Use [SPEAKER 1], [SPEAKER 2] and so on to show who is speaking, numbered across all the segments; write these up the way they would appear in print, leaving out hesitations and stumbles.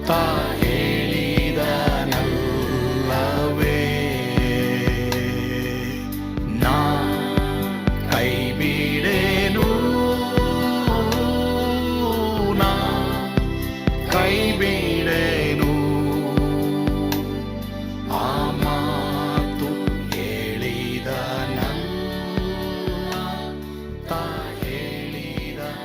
[SPEAKER 1] ತಾ ಹೇಳಿದನಲ್ಲವೇ, ನಾ ಕೈ ಬಿಡೇನು, ನಾ ಕೈ ಬಿಡೇನು. ಆ ಮಾತು ಹೇಳಿದನಲ್ಲ, ತಾ ಹೇಳಿದನಲ್ಲವೇ.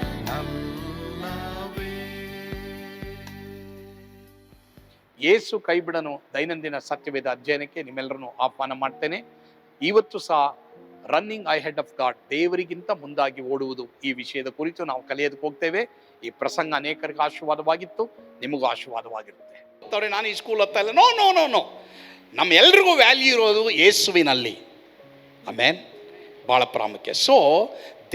[SPEAKER 2] ಯೇಸು ಕೈ ಬಿಡನು ದೈನಂದಿನ ಸತ್ಯವೇದ ಅಧ್ಯಯನಕ್ಕೆ ನಿಮ್ಮೆಲ್ಲರನ್ನು ಆಹ್ವಾನ ಮಾಡ್ತೇನೆ. ಇವತ್ತು ಸಹ running ahead of God, ದೇವರಿಗಿಂತ ಮುಂದಾಗಿ ಓಡುವುದು, ಈ ವಿಷಯದ ಕುರಿತು ನಾವು ಕಲಿಯೋದಕ್ಕೆ ಹೋಗ್ತೇವೆ. ಈ ಪ್ರಸಂಗ ಅನೇಕರಿಗೆ ಆಶೀರ್ವಾದವಾಗಿತ್ತು, ನಿಮಗೂ ಆಶೀರ್ವಾದವಾಗಿರುತ್ತೆ. ನಾನು ಈ ಸ್ಕೂಲ್ ಓದ್ತಾ ಇಲ್ಲ, ನೋ ನೋ ನೋ ನೋ, ನಮ್ಮ ಎಲ್ರಿಗೂ ವ್ಯಾಲ್ಯೂ ಇರೋದು ಯೇಸುವಿನಲ್ಲಿ. ಆಮೇನ್, ಭಾಳ ಪ್ರಾಮುಖ್ಯ. ಸೊ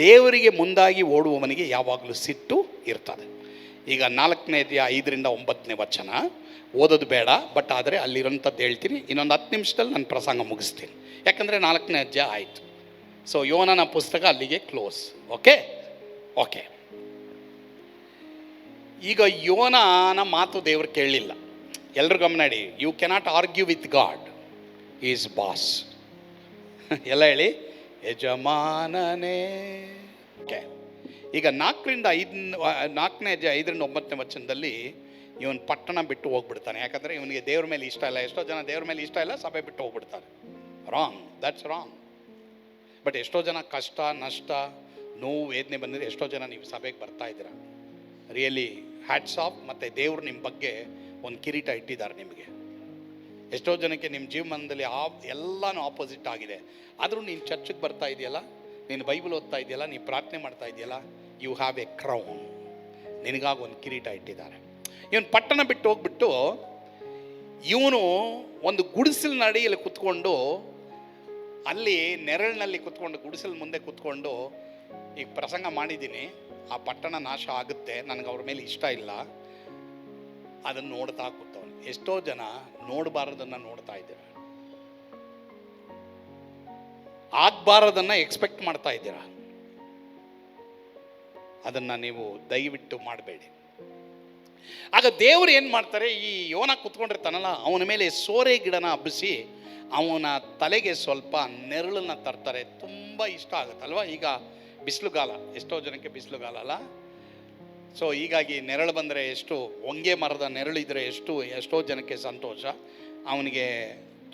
[SPEAKER 2] ದೇವರಿಗೆ ಮುಂದಾಗಿ ಓಡುವವನಿಗೆ ಯಾವಾಗಲೂ ಸಿಟ್ಟು ಇರ್ತದೆ. ಈಗ 4ನೇ ಅಧ್ಯಾಯ 5ರಿಂದ 9ನೇ ವಚನ ಓದೋದು ಬೇಡ, ಬಟ್ ಆದರೆ ಅಲ್ಲಿರೋಂಥದ್ದು ಹೇಳ್ತೀನಿ. ಇನ್ನೊಂದು 10 ನಿಮಿಷದಲ್ಲಿ ನಾನು ಪ್ರಸಂಗ ಮುಗಿಸ್ತೀನಿ, ಯಾಕಂದರೆ 4ನೇ ಅಧ್ಯಾಯ ಆಯಿತು. ಸೊ ಯೋನನ ಪುಸ್ತಕ ಅಲ್ಲಿಗೆ ಕ್ಲೋಸ್. Okay okay. ಈಗ ಯೋನನ ಮಾತು ದೇವರು ಕೇಳಲಿಲ್ಲ. ಎಲ್ಲರೂ ಗಮನ ಇಡಿ. You cannot argue with God, is boss. ಎಲ್ಲ ಹೇಳಿ, ಯಜಮಾನನೇ. ಓಕೆ. ಈಗ 4ನೇ ಅಧ್ಯಾಯ 5ರಿಂದ 9ನೇ ವಚನದಲ್ಲಿ ಇವನು ಪಟ್ಟಣ ಬಿಟ್ಟು ಹೋಗ್ಬಿಡ್ತಾನೆ. ಯಾಕಂದರೆ ಇವನಿಗೆ ದೇವ್ರ ಮೇಲೆ ಇಷ್ಟ ಇಲ್ಲ. ಎಷ್ಟೋ ಜನ ದೇವ್ರ ಮೇಲೆ ಇಷ್ಟ ಇಲ್ಲ, ಸಭೆ ಬಿಟ್ಟು ಹೋಗ್ಬಿಡ್ತಾರೆ. Wrong, that's wrong. ಬಟ್ ಎಷ್ಟೋ ಜನ ಕಷ್ಟ, ನಷ್ಟ, ನೋವು, ವೇದನೆ ಬಂದಿದೆ. ಎಷ್ಟೋ ಜನ ನೀವು ಸಭೆಗೆ ಬರ್ತಾ ಇದ್ದೀರಾ. Really hats off. ಮತ್ತು ದೇವರು ನಿಮ್ಮ ಬಗ್ಗೆ ಒಂದು ಕಿರೀಟ ಇಟ್ಟಿದ್ದಾರೆ ನಿಮಗೆ. ಎಷ್ಟೋ ಜನಕ್ಕೆ ನಿಮ್ಮ ಜೀವನದಲ್ಲಿ ಎಲ್ಲನೂ ಆಪೋಸಿಟ್ ಆಗಿದೆ. ಆದರೂ ನೀನು ಚರ್ಚಿಗೆ ಬರ್ತಾ ಇದೆಯಲ್ಲ, ನೀನು ಬೈಬಲ್ ಓದ್ತಾ ಇದೆಯಲ್ಲ, ನೀನು ಪ್ರಾರ್ಥನೆ ಮಾಡ್ತಾ ಇದೆಯಲ್ಲ, ಯು ಹ್ಯಾವ್ ಎ ಕ್ರೌನ್. ನಿನಗಾಗಿ ಒಂದು ಕಿರೀಟ ಇಟ್ಟಿದ್ದಾರೆ. ಇವನು ಪಟ್ಟಣ ಬಿಟ್ಟು ಹೋಗ್ಬಿಟ್ಟು ಇವನು ಒಂದು ಗುಡಿಸಲಿನ ಅಡಿಯಲ್ಲಿ ಕುತ್ಕೊಂಡು, ಅಲ್ಲಿ ನೆರಳಿನಲ್ಲಿ ಕುತ್ಕೊಂಡು, ಗುಡಿಸಲು ಮುಂದೆ ಕುತ್ಕೊಂಡು, ಈಗ ಪ್ರಸಂಗ ಮಾಡಿದ್ದೀನಿ, ಆ ಪಟ್ಟಣ ನಾಶ ಆಗುತ್ತೆ, ನನಗೆ ಅವ್ರ ಮೇಲೆ ಇಷ್ಟ ಇಲ್ಲ, ಅದನ್ನು ನೋಡ್ತಾ ಕೂತವನು. ಎಷ್ಟೋ ಜನ ನೋಡಬಾರದನ್ನು ನೋಡ್ತಾ ಇದ್ದೀರ, ಆಗಬಾರದನ್ನು ಎಕ್ಸ್ಪೆಕ್ಟ್ ಮಾಡ್ತಾ ಇದ್ದೀರಾ. ಅದನ್ನು ನೀವು ದಯವಿಟ್ಟು ಮಾಡಬೇಡಿ. ಆಗ ದೇವರು ಏನು ಮಾಡ್ತಾರೆ, ಈ ಯೋನ ಕುತ್ಕೊಂಡಿರ್ತಾನಲ್ಲ, ಅವನ ಮೇಲೆ ಸೋರೆ ಗಿಡನ ಹಬ್ಬಿಸಿ ಅವನ ತಲೆಗೆ ಸ್ವಲ್ಪ ನೆರಳನ್ನ ತರ್ತಾರೆ. ತುಂಬ ಇಷ್ಟ ಆಗುತ್ತಲ್ವ. ಈಗ ಬಿಸಿಲುಗಾಲ, ಎಷ್ಟೋ ಜನಕ್ಕೆ ಬಿಸಿಲುಗಾಲ ಅಲ್ಲ. ಸೊ ಹೀಗಾಗಿ ನೆರಳು ಬಂದರೆ, ಎಷ್ಟು ಹೊಂಗೆ ಮರದ ನೆರಳಿದ್ರೆ ಎಷ್ಟೋ ಜನಕ್ಕೆ ಸಂತೋಷ, ಅವನಿಗೆ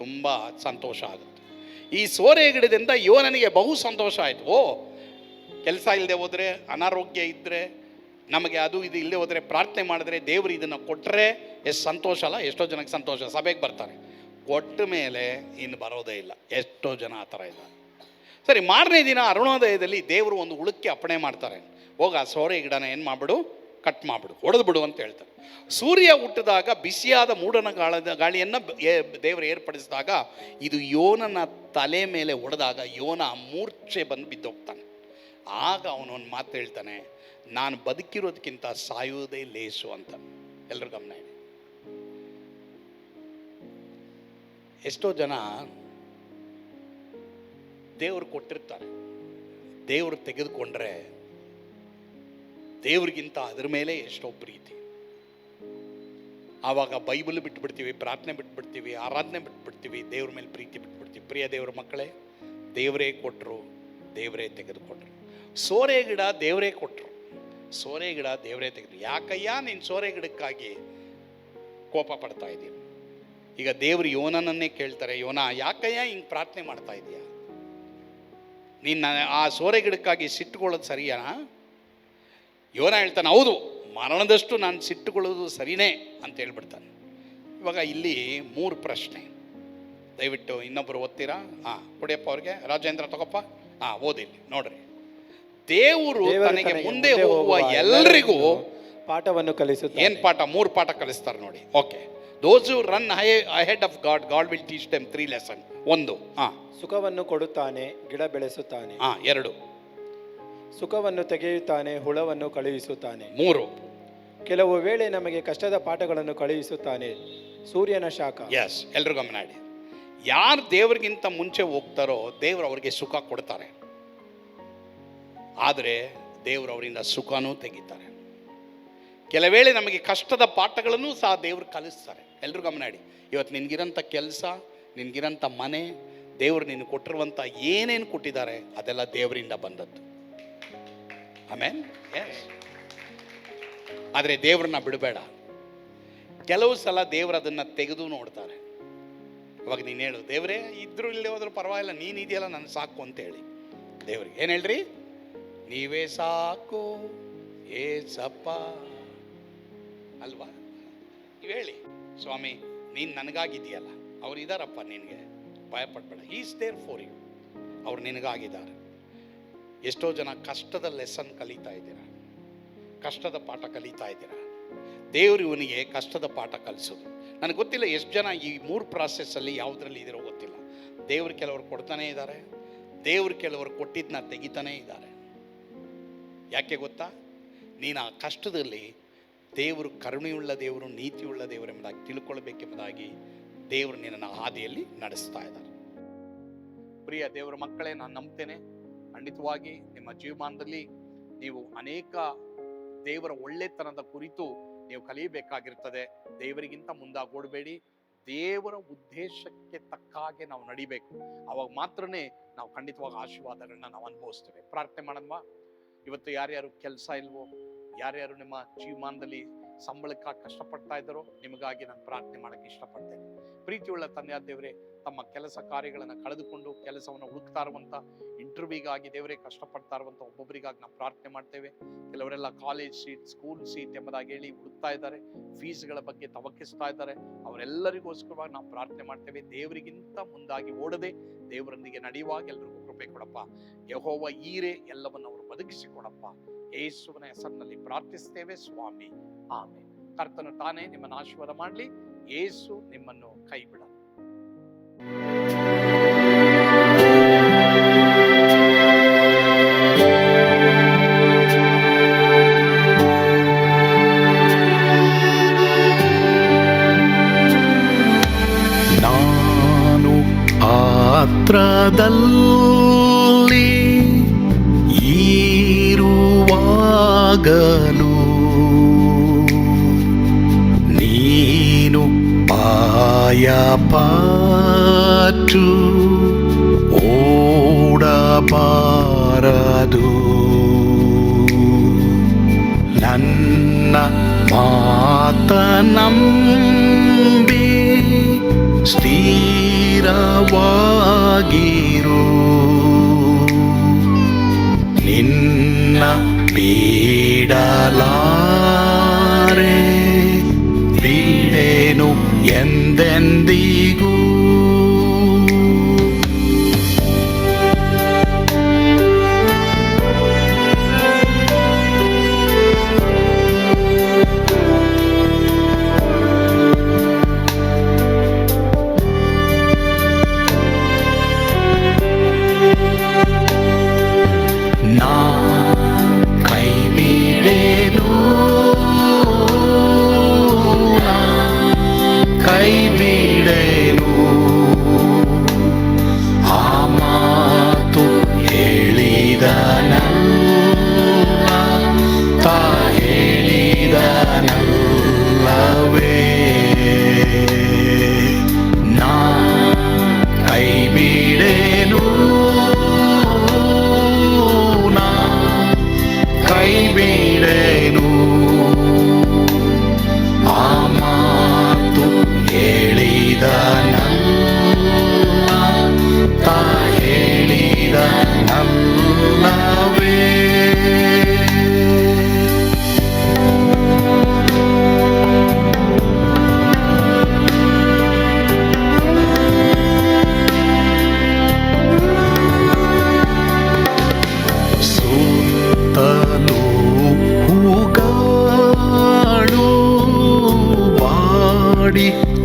[SPEAKER 2] ತುಂಬ ಸಂತೋಷ ಆಗುತ್ತೆ. ಈ ಸೋರೆ ಗಿಡದಿಂದ ಯೋನನಿಗೆ ಬಹು ಸಂತೋಷ ಆಯಿತು. ಓ, ಕೆಲಸ ಇಲ್ಲದೆ ಹೋದರೆ, ಅನಾರೋಗ್ಯ ಇದ್ದರೆ, ನಮಗೆ ಅದು ಇದು ಇಲ್ಲದೆ ಹೋದರೆ, ಪ್ರಾರ್ಥನೆ ಮಾಡಿದ್ರೆ ದೇವರು ಇದನ್ನು ಕೊಟ್ಟರೆ ಎಷ್ಟು ಸಂತೋಷ ಅಲ್ಲ. ಎಷ್ಟೋ ಜನಕ್ಕೆ ಸಂತೋಷ. ಸಭೆಗೆ ಬರ್ತಾರೆ, ಕೊಟ್ಟ ಮೇಲೆ ಇನ್ನು ಬರೋದೇ ಇಲ್ಲ. ಎಷ್ಟೋ ಜನ ಆ ಥರ ಇದ್ದಾರೆ. ಸರಿ, ಮಾರನೇ ದಿನ ಅರುಣೋದಯದಲ್ಲಿ ದೇವರು ಒಂದು ಹುಳುಕ್ಕೆ ಅಪ್ಪಣೆ ಮಾಡ್ತಾರೆ. ಹೋಗ ಆ ಸೋರೆ ಗಿಡನ ಏನು ಮಾಡಿಬಿಡು, ಕಟ್ ಮಾಡಿಬಿಡು, ಹೊಡೆದು ಬಿಡು ಅಂತ ಹೇಳ್ತಾರೆ. ಸೂರ್ಯ ಹುಟ್ಟಿದಾಗ ಬಿಸಿಯಾದ ಮೂಡನ ಗಾಳಿಯನ್ನು ದೇವರು ಏರ್ಪಡಿಸಿದಾಗ ಇದು ಯೋನನ ತಲೆ ಮೇಲೆ ಹೊಡೆದಾಗ ಯೋನ ಮೂರ್ಛೆ ಬಂದು ಬಿದ್ದೋಗ್ತಾನೆ. ಆಗ ಅವನೊಂದು ಮಾತು ಹೇಳ್ತಾನೆ, ನಾನು ಬದುಕಿರೋದಕ್ಕಿಂತ ಸಾಯುವುದೇ ಲೇಸು ಅಂತ. ಎಲ್ಲರೂ ಗಮನ ಇಡಿ. ಎಷ್ಟೋ ಜನ ದೇವರು ಕೊಟ್ಟಿರ್ತಾರೆ, ದೇವರು ತೆಗೆದುಕೊಂಡ್ರೆ ದೇವ್ರಿಗಿಂತ ಅದ್ರ ಮೇಲೆ ಎಷ್ಟೋ ಪ್ರೀತಿ. ಆವಾಗ ಬೈಬಲ್ ಬಿಟ್ಬಿಡ್ತೀವಿ, ಪ್ರಾರ್ಥನೆ ಬಿಟ್ಬಿಡ್ತೀವಿ, ಆರಾಧನೆ ಬಿಟ್ಬಿಡ್ತೀವಿ, ದೇವ್ರ ಮೇಲೆ ಪ್ರೀತಿ ಬಿಟ್ಬಿಡ್ತೀವಿ. ಪ್ರಿಯ ದೇವ್ರ ಮಕ್ಕಳೇ, ದೇವರೇ ಕೊಟ್ಟರು, ದೇವರೇ ತೆಗೆದುಕೊಂಡ್ರು. ಸೋರೆ ಗಿಡ ದೇವರೇ ಕೊಟ್ಟರು, ಸೋರೆ ಗಿಡ ದೇವರೇ ತೆಗೆದ್ರು. ಯಾಕಯ್ಯ ನೀನು ಸೋರೆ ಗಿಡಕ್ಕಾಗಿ ಕೋಪ ಪಡ್ತಾ ಇದ್ದೀನಿ? ಈಗ ದೇವರು ಯೋನನನ್ನೇ ಕೇಳ್ತಾರೆ, ಯೋನ ಯಾಕಯ್ಯ ಹಿಂಗೆ ಪ್ರಾರ್ಥನೆ ಮಾಡ್ತಾ ಇದೀಯ? ನೀನು ಆ ಸೋರೆ ಗಿಡಕ್ಕಾಗಿ ಸಿಟ್ಟುಕೊಳ್ಳೋದು ಸರಿಯಾ? ಯೋನ ಹೇಳ್ತಾನೆ, ಹೌದು, ಮರಣದಷ್ಟು ನಾನು ಸಿಟ್ಟುಕೊಳ್ಳೋದು ಸರಿನೇ ಅಂತ ಹೇಳ್ಬಿಡ್ತಾನೆ. ಇವಾಗ ಇಲ್ಲಿ 3 ಪ್ರಶ್ನೆ, ದಯವಿಟ್ಟು ಇನ್ನೊಬ್ಬರು ಓದ್ತೀರಾ? ಕೊಡಿಯಪ್ಪ ಅವ್ರಿಗೆ. ರಾಜೇಂದ್ರ ತಗೋಪ್ಪ, ಓದಿಲ್ಲಿ ನೋಡ್ರಿ. ದೇವರು ತನಗೆ ಮುಂದೆ ಹೋಗುವ ಎಲ್ಲರಿಗೂ
[SPEAKER 3] ಪಾಠವನ್ನು ಕಲಿಸುತ್ತಾರೆ.
[SPEAKER 2] ಏನು ಪಾಠ? 3 ಪಾಠ ಕಲಿಸ್ತಾರೆ ನೋಡಿ. Okay. Those who run ahead of God, God will teach them 3 lessons. 1,
[SPEAKER 3] ಸುಖವನ್ನು ಕೊಡುತ್ತಾನೆ, ಗಿಡ ಬೆಳೆಸುತ್ತಾನೆ.
[SPEAKER 2] 2,
[SPEAKER 3] ಸುಖವನ್ನು ತೆಗೆಯುತ್ತಾನೆ, ಹುಳವನ್ನು ಕಳುಹಿಸುತ್ತಾನೆ.
[SPEAKER 2] 3,
[SPEAKER 3] ಕೆಲವು ವೇಳೆ ನಮಗೆ ಕಷ್ಟದ ಪಾಠಗಳನ್ನು ಕಳುಹಿಸುತ್ತಾನೆ, ಸೂರ್ಯನ ಶಾಖ.
[SPEAKER 2] ಎಸ್, ಎಲ್ರು ಗಮನ ಇಡಿ. ಯಾರು ದೇವರಿಗಿಂತ ಮುಂಚೆ ಹೋಗ್ತಾರೋ ದೇವರು ಅವರಿಗೆ ಸುಖ ಕೊಡ್ತಾರೆ, ಆದರೆ ದೇವರು ಅವರಿಂದ ಸುಖನೂ ತೆಗಿತಾರೆ. ಕೆಲವೇಳೆ ನಮಗೆ ಕಷ್ಟದ ಪಾಠಗಳನ್ನು ಸಹ ದೇವರು ಕಲಿಸ್ತಾರೆ. ಎಲ್ಲರೂ ಗಮನ ಇಡಿ. ಇವತ್ತು ನಿನಗಿರೋಂಥ ಕೆಲಸ, ನಿನಗಿರೋಂಥ ಮನೆ, ದೇವರು ನಿನಗೆ ಕೊಟ್ಟಿರುವಂಥ ಏನೇನು ಕೊಟ್ಟಿದ್ದಾರೆ ಅದೆಲ್ಲ ದೇವರಿಂದ ಬಂದದ್ದು. ಆಮೇಲೆ ಎಸ್. ಆದರೆ ದೇವ್ರನ್ನ ಬಿಡಬೇಡ. ಕೆಲವು ಸಲ ದೇವರು ಅದನ್ನು ತೆಗೆದು ನೋಡ್ತಾರೆ. ಇವಾಗ ನೀನು ಹೇಳು, ದೇವರೇ ಇದ್ರೂ ಇಲ್ಲೇ ಹೋದ್ರೂ ಪರವಾಗಿಲ್ಲ, ನೀನು ಇದೆಯಲ್ಲ ನನ್ನ ಸಾಕು ಅಂತ ಹೇಳಿ ದೇವ್ರಿಗೆ ಏನು ಹೇಳ್ರಿ? ನೀವೇ ಸಾಕು ಏಸಪ್ಪ ಅಲ್ವಾ? ನೀವು ಹೇಳಿ, ಸ್ವಾಮಿ ನೀನು ನನಗಾಗಿದೆಯಲ್ಲ, ಅವ್ರು ಇದ್ದಾರಪ್ಪ, ನಿನಗೆ ಭಯಪಡಬೇಡ, ಈಸ್ ದೇರ್ ಫಾರ್ ಯು. ಅವ್ರು ನಿನಗಾಗಿದ್ದಾರೆ. ಎಷ್ಟೋ ಜನ ಕಷ್ಟದ ಲೆಸನ್ ಕಲಿತಾ ಇದ್ದೀರಾ, ಕಷ್ಟದ ಪಾಠ ಕಲಿತಾ ಇದ್ದೀರಾ. ದೇವರು ಇವನಿಗೆ ಕಷ್ಟದ ಪಾಠ ಕಲಿಸೋದು. ನನಗೆ ಗೊತ್ತಿಲ್ಲ ಎಷ್ಟು ಜನ ಈ 3 ಪ್ರಾಸೆಸ್ಸಲ್ಲಿ ಯಾವುದರಲ್ಲಿ ಇದಿರೋ ಗೊತ್ತಿಲ್ಲ. ದೇವರು ಕೆಲವರು ಕೊಡ್ತಾನೇ ಇದ್ದಾರೆ, ದೇವರು ಕೆಲವರು ಕೊಟ್ಟಿದ್ದನ್ನ ತೆಗಿತಾನೇ ಇದ್ದಾರೆ. ಯಾಕೆ ಗೊತ್ತಾ? ನೀನು ಆ ಕಷ್ಟದಲ್ಲಿ ದೇವರು ಕರುಣೆಯುಳ್ಳ ದೇವರು, ನೀತಿಯುಳ್ಳ ದೇವರು ಎಂಬುದಾಗಿ ತಿಳ್ಕೊಳ್ಬೇಕೆಂಬುದಾಗಿ ದೇವರು ನಿನ್ನನ್ನು ಹಾದಿಯಲ್ಲಿ ನಡೆಸ್ತಾ ಇದ್ದಾರೆ. ಪ್ರಿಯ ದೇವರ ಮಕ್ಕಳೇ, ನಾನು ನಂಬ್ತೇನೆ ಖಂಡಿತವಾಗಿ ನಿಮ್ಮ ಜೀವಮಾನದಲ್ಲಿ ನೀವು ಅನೇಕ ದೇವರ ಒಳ್ಳೆತನದ ಕುರಿತು ನೀವು ಕಲಿಯಬೇಕಾಗಿರ್ತದೆ. ದೇವರಿಗಿಂತ ಮುಂದಾಗೋಡಬೇಡಿ. ದೇವರ ಉದ್ದೇಶಕ್ಕೆ ತಕ್ಕ ಹಾಗೆ ನಾವು ನಡಿಬೇಕು. ಅವಾಗ ಮಾತ್ರನೇ ನಾವು ಖಂಡಿತವಾಗಿ ಆಶೀರ್ವಾದಗಳನ್ನ ನಾವು ಅನುಭವಿಸ್ತೇವೆ. ಪ್ರಾರ್ಥನೆ ಮಾಡೋಣ. ಇವತ್ತು ಯಾರ್ಯಾರು ಕೆಲಸ ಇಲ್ವೋ, ಯಾರ್ಯಾರು ನಿಮ್ಮ ಜೀವಮಾನದಲ್ಲಿ ಸಂಬಳಕ್ಕಾಗಿ ಕಷ್ಟಪಡ್ತಾ ಇದ್ದಾರೋ, ನಿಮಗಾಗಿ ನಾನು ಪ್ರಾರ್ಥನೆ ಮಾಡೋಕ್ಕೆ ಇಷ್ಟಪಡ್ತೇನೆ. ಪ್ರೀತಿಯುಳ್ಳ ತಂದೆಯಾದ ದೇವರೇ, ತಮ್ಮ ಕೆಲಸ ಕಾರ್ಯಗಳನ್ನು ಕಳೆದುಕೊಂಡು ಕೆಲಸವನ್ನು ಹುಡುಕ್ತಾ ಇರುವಂಥ, ಇಂಟರ್ವ್ಯೂಗಾಗಿ ದೇವರೇ ಕಷ್ಟಪಡ್ತಾ ಇರುವಂಥ ಒಬ್ಬೊಬ್ಬರಿಗಾಗಿ ನಾವು ಪ್ರಾರ್ಥನೆ ಮಾಡ್ತೇವೆ. ಕೆಲವರೆಲ್ಲ ಕಾಲೇಜ್ ಸೀಟ್, ಸ್ಕೂಲ್ ಸೀಟ್ ಎಂಬುದಾಗಿ ಹೇಳಿ ಹುಡುಕ್ತಾ ಇದ್ದಾರೆ, ಫೀಸ್ಗಳ ಬಗ್ಗೆ ತವಕಿಸ್ತಾ ಇದ್ದಾರೆ. ಅವರೆಲ್ಲರಿಗೋಸ್ಕರವಾಗಿ ನಾವು ಪ್ರಾರ್ಥನೆ ಮಾಡ್ತೇವೆ. ದೇವರಿಗಿಂತ ಮುಂದಾಗಿ ಓಡದೆ ದೇವರೊಂದಿಗೆ ನಡೆಯುವಾಗ ಎಲ್ರಿಗೂ ಕೃಪೆ ಕೊಡಪ್ಪ. ಯೆಹೋವ ಈರೇ ಎಲ್ಲವನ್ನು ಅವರು ಬದುಕಿಸಿಕೊಡಪ್ಪ. ಯೇಸುವಿನ ಹೆಸರಿನಲ್ಲಿ ಪ್ರಾರ್ಥಿಸ್ತೇವೆ ಸ್ವಾಮಿ, ಆಮೆನ್. ಕರ್ತನು ತಾನೇ ನಿಮ್ಮನ್ನು ಆಶೀರ್ವಾದ ಮಾಡಲಿ. ಯೇಸು ನಿಮ್ಮನ್ನು ಕೈ ಬಿಡಲ್ಲ.
[SPEAKER 1] ನಾನು ಆತ್ರದಲ್ಲಿ ಇರುವಾಗಲೂ ನೀನು ಪಾಯಪಟ್ಟು ಓಡಬಾರದು. ನನ್ನ ಮಾತನಂಬಿ ಸ್ಥಿರವಾಗಿರು. ನಿನ್ನ ಬಿಡಲಾರೆ, ಬಿಡೆನು ಎಂದೆಂದಿಗೂ.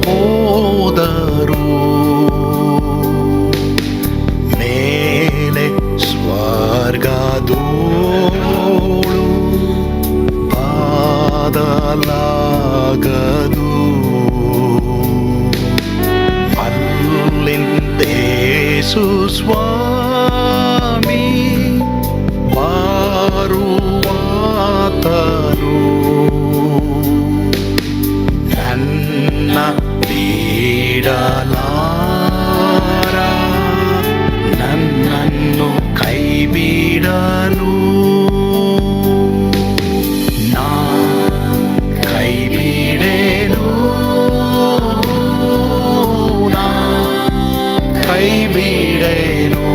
[SPEAKER 1] ಹೋದರು ಮೇಲೆ ಸ್ವರ್ಗದೋಳು ಬಾದಲಾಗದು. ಅಲ್ಲಿಂದೇಸು ಸ್ವಾಮಿ ಬಾರುವಾತನು ನನ್ನನ್ನು ಕೈ ಬಿಡಲು ನಾ ಕೈ ಬಿಡೆನು, ನಾ ಕೈ ಬಿಡೆನು.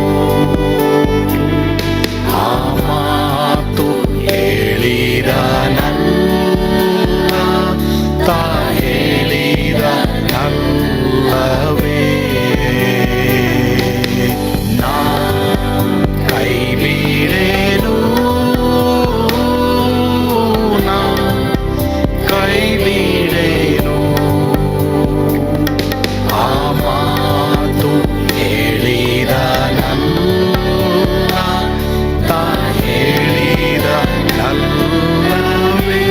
[SPEAKER 1] ಆ ಮಾತು ಹೇಳಿದ ತಾ ಹೇಳಿದ ನಲ್ಲವೇ, ನಾ ಕೈ ಬಿಡೆನು, ನಾ ಕೈ ಬಿಡೆನು. ಆ ಮಾತು ಹೇಳಿದ ತಾ ಹೇಳಿದ ನಲ್ಲವೇ.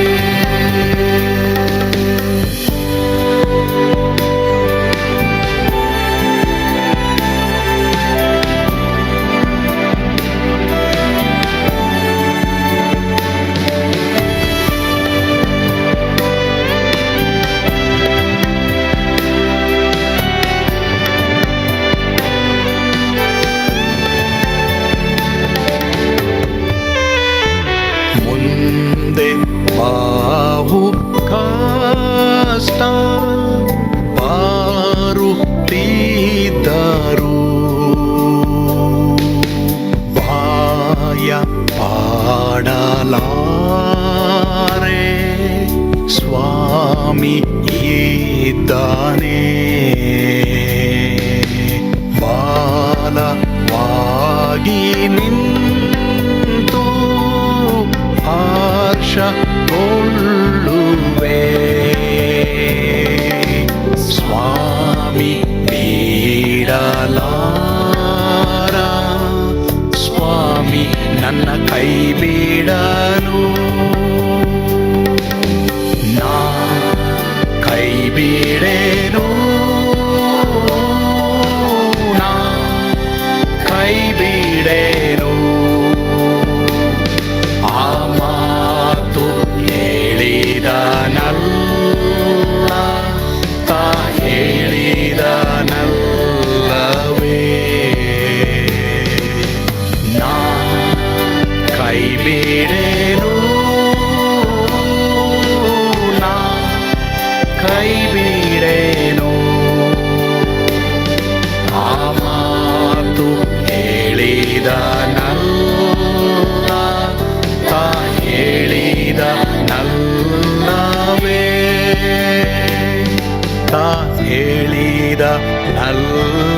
[SPEAKER 1] ಮುಂದೆ ಬಾಹು ಕಷ್ಟ ಬಾರುತ್ತಿದ್ದರು, ಭಯ ಪಾಡಲಾರೆ, ಸ್ವಾಮಿ ಇದ್ದಾನೆ. ಬಾಲವಾಗಿ ನಿಂತು ಹರ್ಷಗೊಳ್ಳುವೆ, ಸ್ವಾಮಿ ಬಿಡಲಾರ, ಸ್ವಾಮಿ ನನ್ನ ಕೈ ಬಿಡಲು, ನಾ ಕೈ ಬಿಡೆನು, ನಾ ಕೈ ಬಿಡೆನು. ಆ ಮಾತು ಹೇಳಿದ ತಾ ಹೇಳಿದ ನಲ್ಲವೇ, ನಾ ಕೈ ಬಿಡೆನು, ನಾ ಕೈ ಬಿಡೆನು. ಆ ಮಾತು ಹೇಳಿದ ತಾ ಹೇಳಿದ ನಲ್ಲವೇ, ತಾ ಹೇಳಿದ ನಲ್ಲ